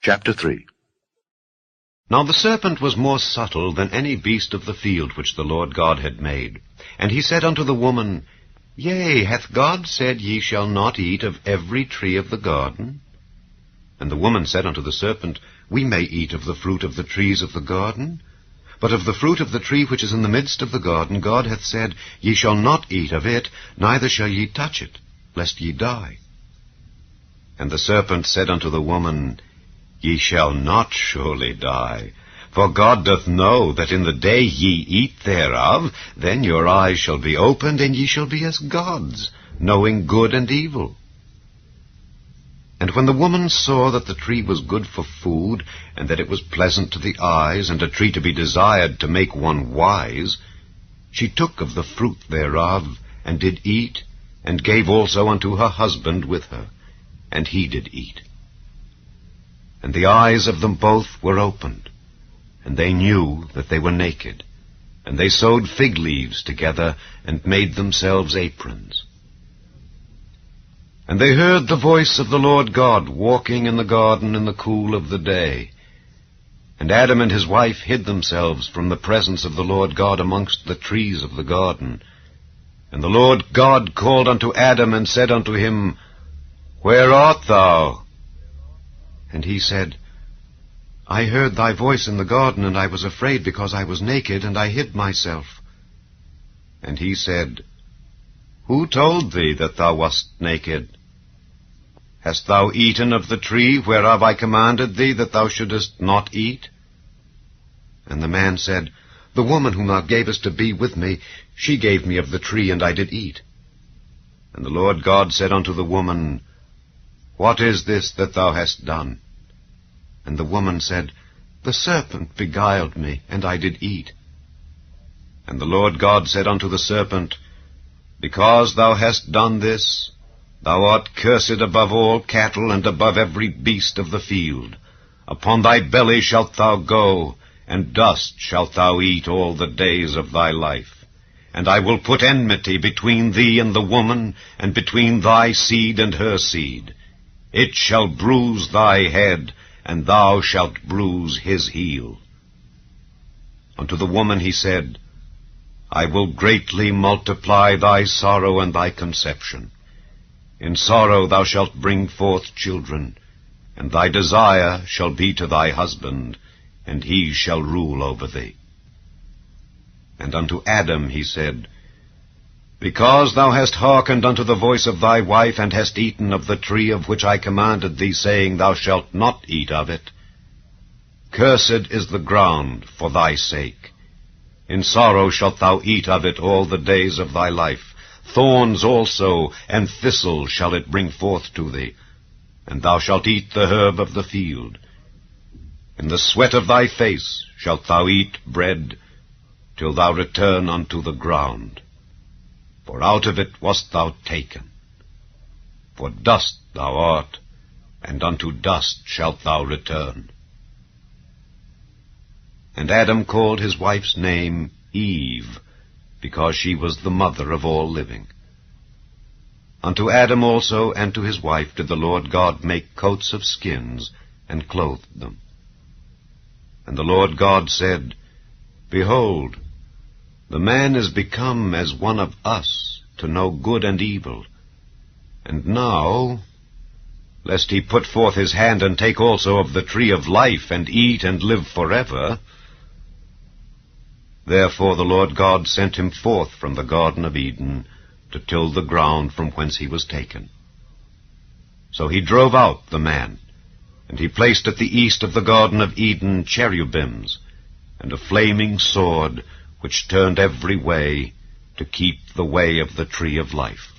Chapter 3. Now the serpent was more subtle than any beast of the field which the Lord God had made. And he said unto the woman, Yea, hath God said, Ye shall not eat of every tree of the garden? And the woman said unto the serpent, We may eat of the fruit of the trees of the garden. But of the fruit of the tree which is in the midst of the garden, God hath said, Ye shall not eat of it, neither shall ye touch it, lest ye die. And the serpent said unto the woman, Ye shall not surely die. For God doth know that in the day ye eat thereof, then your eyes shall be opened, and ye shall be as gods, knowing good and evil. And when the woman saw that the tree was good for food, and that it was pleasant to the eyes, and a tree to be desired to make one wise, she took of the fruit thereof, and did eat, and gave also unto her husband with her, and he did eat. And the eyes of them both were opened, and they knew that they were naked. And they sewed fig leaves together, and made themselves aprons. And they heard the voice of the Lord God walking in the garden in the cool of the day. And Adam and his wife hid themselves from the presence of the Lord God amongst the trees of the garden. And the Lord God called unto Adam, and said unto him, Where art thou? And he said, I heard thy voice in the garden, and I was afraid because I was naked, and I hid myself. And he said, Who told thee that thou wast naked? Hast thou eaten of the tree whereof I commanded thee that thou shouldest not eat? And the man said, The woman whom thou gavest to be with me, she gave me of the tree, and I did eat. And the Lord God said unto the woman, What is this that thou hast done? And the woman said, The serpent beguiled me, and I did eat. And the Lord God said unto the serpent, Because thou hast done this, thou art cursed above all cattle, and above every beast of the field. Upon thy belly shalt thou go, and dust shalt thou eat all the days of thy life. And I will put enmity between thee and the woman, and between thy seed and her seed. It shall bruise thy head, and thou shalt bruise his heel. Unto the woman he said, I will greatly multiply thy sorrow and thy conception. In sorrow thou shalt bring forth children, and thy desire shall be to thy husband, and he shall rule over thee. And unto Adam he said, Because thou hast hearkened unto the voice of thy wife, and hast eaten of the tree of which I commanded thee, saying, Thou shalt not eat of it, cursed is the ground for thy sake. In sorrow shalt thou eat of it all the days of thy life. Thorns also and thistles shall it bring forth to thee, and thou shalt eat the herb of the field. In the sweat of thy face shalt thou eat bread, till thou return unto the ground. For out of it wast thou taken. For dust thou art, and unto dust shalt thou return. And Adam called his wife's name Eve, because she was the mother of all living. Unto Adam also and to his wife did the Lord God make coats of skins, and clothed them. And the Lord God said, Behold, the man is become as one of us, to know good and evil. And now, lest he put forth his hand and take also of the tree of life, and eat and live forever. Therefore the Lord God sent him forth from the Garden of Eden, to till the ground from whence he was taken. So he drove out the man, and he placed at the east of the Garden of Eden cherubims, and a flaming sword, which turned every way, to keep the way of the tree of life.